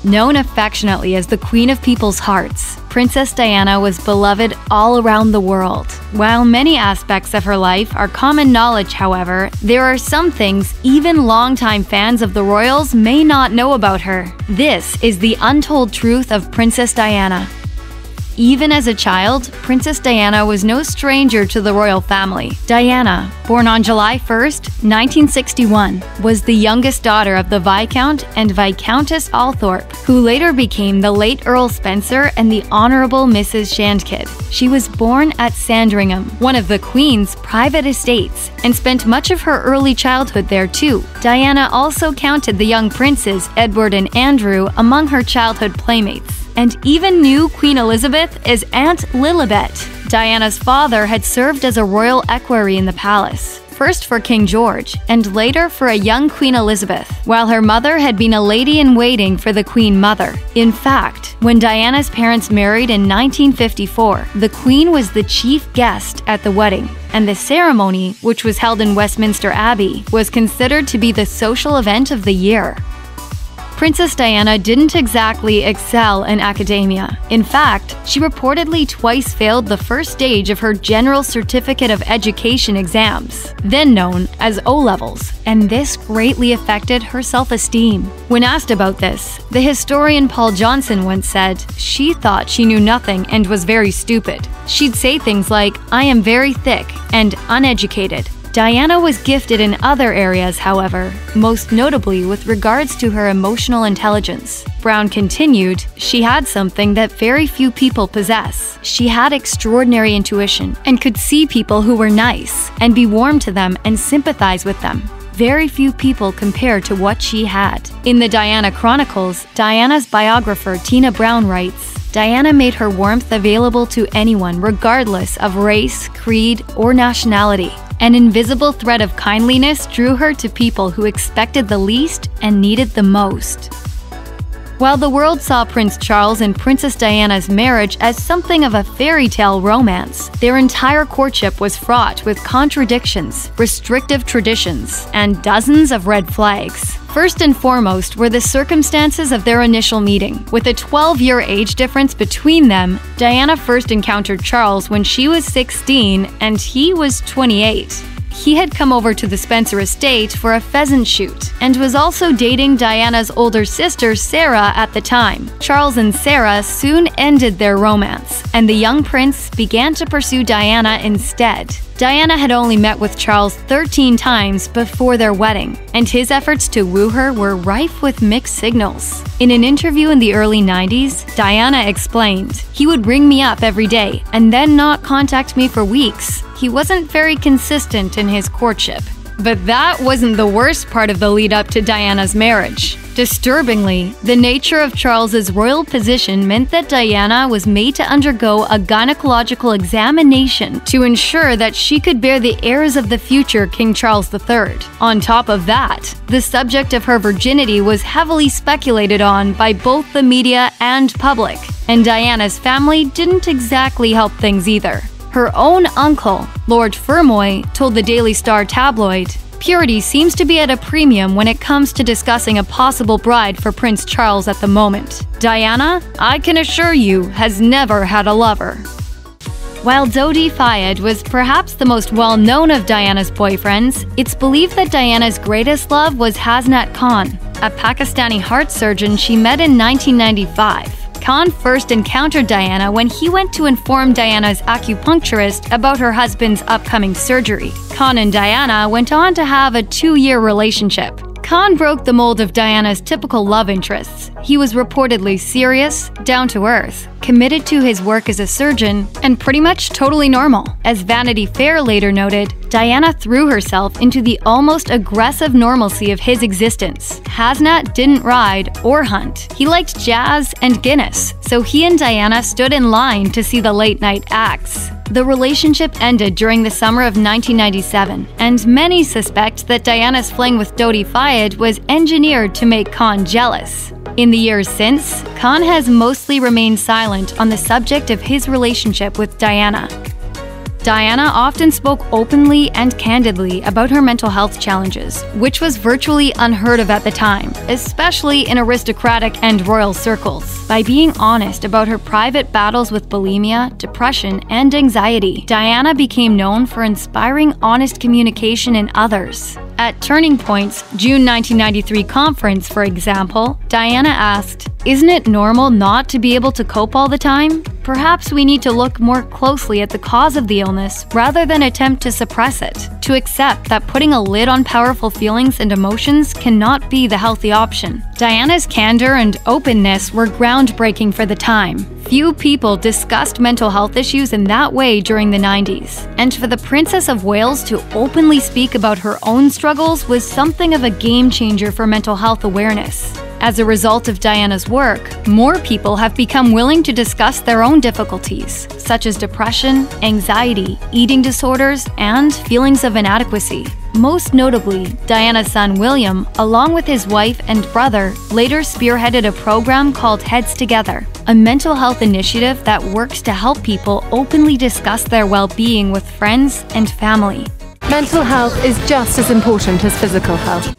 Known affectionately as the Queen of People's Hearts, Princess Diana was beloved all around the world. While many aspects of her life are common knowledge, however, there are some things even longtime fans of the royals may not know about her. This is the untold truth of Princess Diana. Even as a child, Princess Diana was no stranger to the royal family. Diana, born on July 1st, 1961, was the youngest daughter of the Viscount and Viscountess Althorpe, who later became the late Earl Spencer and the Honourable Mrs. Shandkid. She was born at Sandringham, one of the Queen's private estates, and spent much of her early childhood there too. Diana also counted the young princes Edward and Andrew among her childhood playmates, and even knew Queen Elizabeth as Aunt Lilibet. Diana's father had served as a royal equerry in the palace, first for King George, and later for a young Queen Elizabeth, while her mother had been a lady-in-waiting for the Queen Mother. In fact, when Diana's parents married in 1954, the Queen was the chief guest at the wedding, and the ceremony, which was held in Westminster Abbey, was considered to be the social event of the year. Princess Diana didn't exactly excel in academia. In fact, she reportedly twice failed the first stage of her General Certificate of Education exams, then known as O-levels, and this greatly affected her self-esteem. When asked about this, the historian Paul Johnson once said, "She thought she knew nothing and was very stupid. She'd say things like, 'I am very thick and uneducated.'" Diana was gifted in other areas, however, most notably with regards to her emotional intelligence. Brown continued, "She had something that very few people possess. She had extraordinary intuition and could see people who were nice and be warm to them and sympathize with them. Very few people compare to what she had." In the Diana Chronicles, Diana's biographer Tina Brown writes, "Diana made her warmth available to anyone regardless of race, creed, or nationality. An invisible thread of kindliness drew her to people who expected the least and needed the most." While the world saw Prince Charles and Princess Diana's marriage as something of a fairy tale romance, their entire courtship was fraught with contradictions, restrictive traditions, and dozens of red flags. First and foremost were the circumstances of their initial meeting. With a 12-year age difference between them, Diana first encountered Charles when she was 16 and he was 28. He had come over to the Spencer estate for a pheasant shoot and was also dating Diana's older sister Sarah at the time. Charles and Sarah soon ended their romance, and the young prince began to pursue Diana instead. Diana had only met with Charles 13 times before their wedding, and his efforts to woo her were rife with mixed signals. In an interview in the early 90s, Diana explained, "He would ring me up every day and then not contact me for weeks. He wasn't very consistent in his courtship." But that wasn't the worst part of the lead-up to Diana's marriage. Disturbingly, the nature of Charles's royal position meant that Diana was made to undergo a gynecological examination to ensure that she could bear the heirs of the future King Charles III. On top of that, the subject of her virginity was heavily speculated on by both the media and public, and Diana's family didn't exactly help things either. Her own uncle, Lord Fermoy, told the Daily Star tabloid, "Purity seems to be at a premium when it comes to discussing a possible bride for Prince Charles at the moment. Diana, I can assure you, has never had a lover." While Dodi Fayed was perhaps the most well-known of Diana's boyfriends, it's believed that Diana's greatest love was Hasnat Khan, a Pakistani heart surgeon she met in 1995. Khan first encountered Diana when he went to inform Diana's acupuncturist about her husband's upcoming surgery. Khan and Diana went on to have a 2-year relationship. Khan broke the mold of Diana's typical love interests. He was reportedly serious, down-to-earth, committed to his work as a surgeon, and pretty much totally normal. As Vanity Fair later noted, Diana threw herself into the almost aggressive normalcy of his existence. Hasnat didn't ride or hunt. He liked jazz and Guinness, so he and Diana stood in line to see the late-night acts. The relationship ended during the summer of 1997, and many suspect that Diana's fling with Dodi Fayed was engineered to make Khan jealous. In the years since, Khan has mostly remained silent on the subject of his relationship with Diana. Diana often spoke openly and candidly about her mental health challenges, which was virtually unheard of at the time, especially in aristocratic and royal circles. By being honest about her private battles with bulimia, depression, and anxiety, Diana became known for inspiring honest communication in others. At Turning Point's June 1993 conference, for example, Diana asked, "Isn't it normal not to be able to cope all the time? Perhaps we need to look more closely at the cause of the illness rather than attempt to suppress it, to accept that putting a lid on powerful feelings and emotions cannot be the healthy option." Diana's candor and openness were groundbreaking for the time. Few people discussed mental health issues in that way during the 90s, and for the Princess of Wales to openly speak about her own struggles was something of a game changer for mental health awareness. As a result of Diana's work, more people have become willing to discuss their own difficulties, such as depression, anxiety, eating disorders, and feelings of inadequacy. Most notably, Diana's son William, along with his wife and brother, later spearheaded a program called Heads Together, a mental health initiative that works to help people openly discuss their well-being with friends and family. Mental health is just as important as physical health.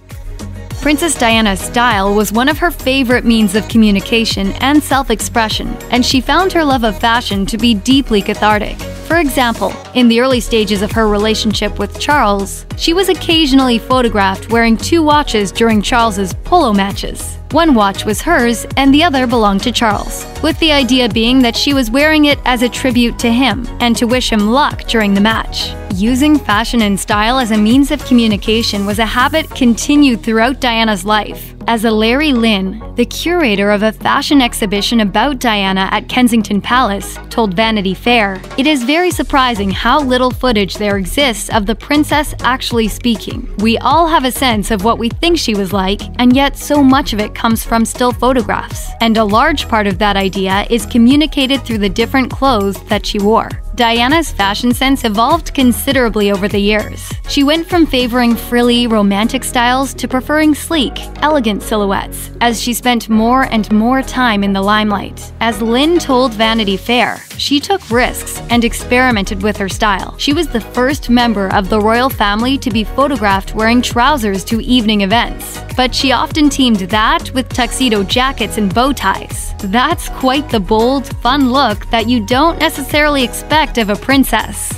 Princess Diana's style was one of her favorite means of communication and self-expression, and she found her love of fashion to be deeply cathartic. For example, in the early stages of her relationship with Charles, she was occasionally photographed wearing 2 watches during Charles's polo matches. One watch was hers and the other belonged to Charles, with the idea being that she was wearing it as a tribute to him and to wish him luck during the match. Using fashion and style as a means of communication was a habit continued throughout Diana's life. As a Larry Lynn, the curator of a fashion exhibition about Diana at Kensington Palace, told Vanity Fair, "It is very surprising how little footage there exists of the princess actually speaking. We all have a sense of what we think she was like, and yet so much of it comes from still photographs. And a large part of that idea is communicated through the different clothes that she wore." Diana's fashion sense evolved considerably over the years. She went from favoring frilly, romantic styles to preferring sleek, elegant silhouettes, as she spent more and more time in the limelight. As Lynn told Vanity Fair, she took risks and experimented with her style. She was the first member of the royal family to be photographed wearing trousers to evening events, but she often teamed that with tuxedo jackets and bow ties. That's quite the bold, fun look that you don't necessarily expect of a princess.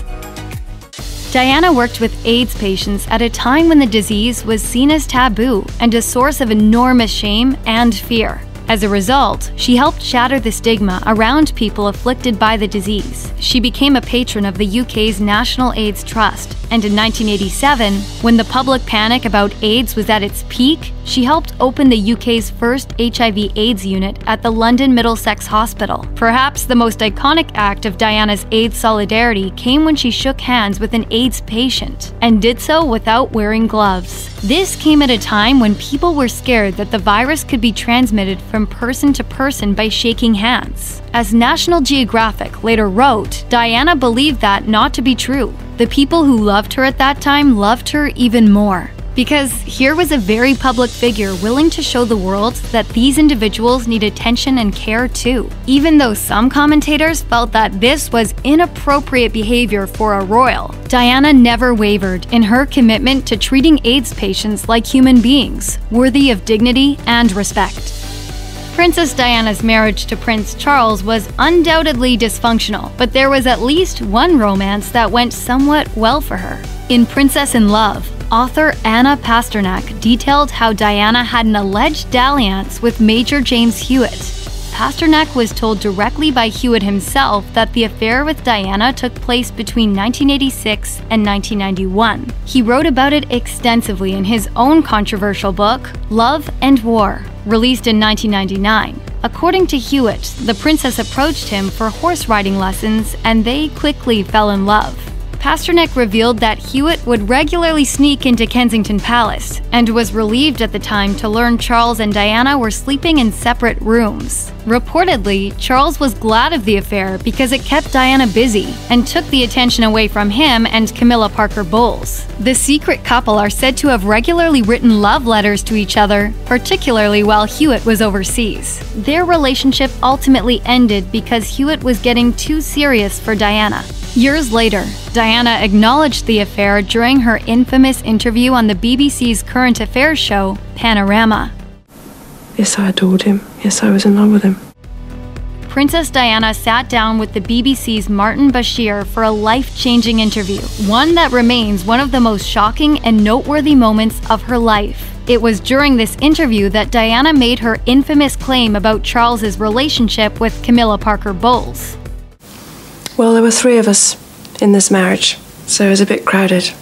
Diana worked with AIDS patients at a time when the disease was seen as taboo and a source of enormous shame and fear. As a result, she helped shatter the stigma around people afflicted by the disease. She became a patron of the UK's National AIDS Trust, and in 1987, when the public panic about AIDS was at its peak, she helped open the UK's first HIV/AIDS unit at the London Middlesex Hospital. Perhaps the most iconic act of Diana's AIDS solidarity came when she shook hands with an AIDS patient, and did so without wearing gloves. This came at a time when people were scared that the virus could be transmitted from person to person by shaking hands. As National Geographic later wrote, Diana believed that not to be true. The people who loved her at that time loved her even more. Because here was a very public figure willing to show the world that these individuals need attention and care too. Even though some commentators felt that this was inappropriate behavior for a royal, Diana never wavered in her commitment to treating AIDS patients like human beings, worthy of dignity and respect. Princess Diana's marriage to Prince Charles was undoubtedly dysfunctional, but there was at least one romance that went somewhat well for her. In Princess in Love, author Anna Pasternak detailed how Diana had an alleged dalliance with Major James Hewitt. Pasternak was told directly by Hewitt himself that the affair with Diana took place between 1986 and 1991. He wrote about it extensively in his own controversial book, Love and War, released in 1999. According to Hewitt, the princess approached him for horse riding lessons, and they quickly fell in love. Pasternak revealed that Hewitt would regularly sneak into Kensington Palace, and was relieved at the time to learn Charles and Diana were sleeping in separate rooms. Reportedly, Charles was glad of the affair because it kept Diana busy and took the attention away from him and Camilla Parker Bowles. The secret couple are said to have regularly written love letters to each other, particularly while Hewitt was overseas. Their relationship ultimately ended because Hewitt was getting too serious for Diana. Years later, Diana acknowledged the affair during her infamous interview on the BBC's current affairs show, Panorama. Yes, I adored him. Yes, I was in love with him. Princess Diana sat down with the BBC's Martin Bashir for a life-changing interview, one that remains one of the most shocking and noteworthy moments of her life. It was during this interview that Diana made her infamous claim about Charles's relationship with Camilla Parker Bowles. Well, there were 3 of us in this marriage, so it was a bit crowded.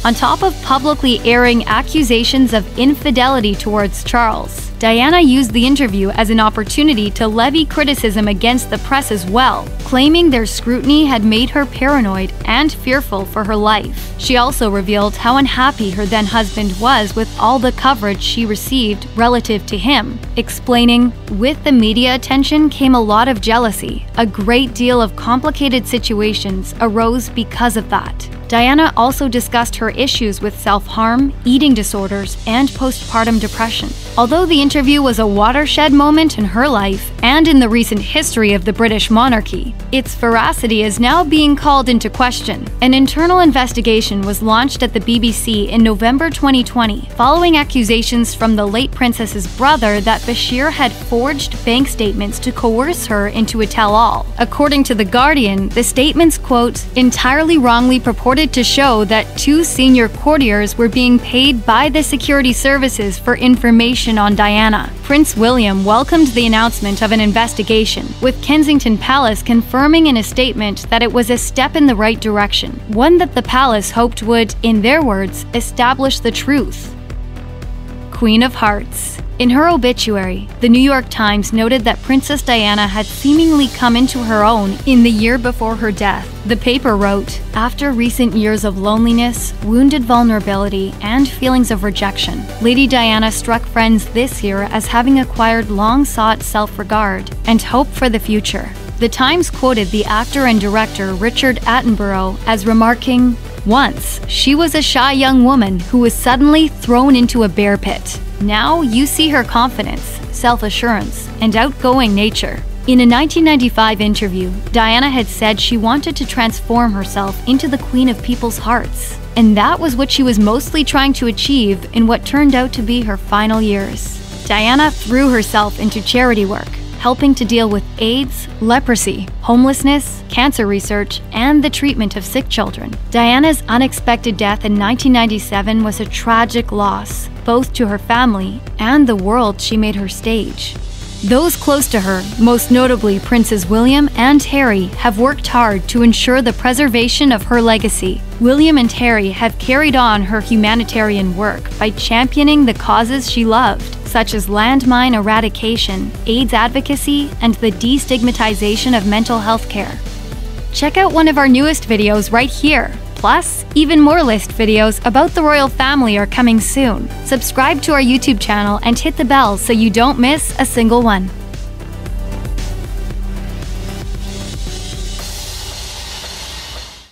On top of publicly airing accusations of infidelity towards Charles, Diana used the interview as an opportunity to levy criticism against the press as well, claiming their scrutiny had made her paranoid and fearful for her life. She also revealed how unhappy her then-husband was with all the coverage she received relative to him, explaining, "With the media attention came a lot of jealousy. A great deal of complicated situations arose because of that." Diana also discussed her issues with self-harm, eating disorders, and postpartum depression. Although the interview was a watershed moment in her life and in the recent history of the British monarchy, its veracity is now being called into question. An internal investigation was launched at the BBC in November 2020, following accusations from the late princess's brother that Bashir had forged bank statements to coerce her into a tell-all. According to The Guardian, the statements, quote, entirely wrongly purported to show that 2 senior courtiers were being paid by the security services for information on Diana. Prince William welcomed the announcement of an investigation, with Kensington Palace confirming in a statement that it was a step in the right direction, one that the palace hoped would, in their words, establish the truth. Queen of Hearts. In her obituary, the New York Times noted that Princess Diana had seemingly come into her own in the year before her death. The paper wrote, "After recent years of loneliness, wounded vulnerability, and feelings of rejection, Lady Diana struck friends this year as having acquired long-sought self-regard and hope for the future." The Times quoted the actor and director Richard Attenborough as remarking, "Once, she was a shy young woman who was suddenly thrown into a bear pit. Now you see her confidence, self-assurance, and outgoing nature." In a 1995 interview, Diana had said she wanted to transform herself into the Queen of People's Hearts. And that was what she was mostly trying to achieve in what turned out to be her final years. Diana threw herself into charity work, helping to deal with AIDS, leprosy, homelessness, cancer research, and the treatment of sick children. Diana's unexpected death in 1997 was a tragic loss, both to her family and the world she made her stage. Those close to her, most notably Princes William and Harry, have worked hard to ensure the preservation of her legacy. William and Harry have carried on her humanitarian work by championing the causes she loved, such as landmine eradication, AIDS advocacy, and the destigmatization of mental health care. Check out one of our newest videos right here. Plus, even more list videos about the royal family are coming soon. Subscribe to our YouTube channel and hit the bell so you don't miss a single one.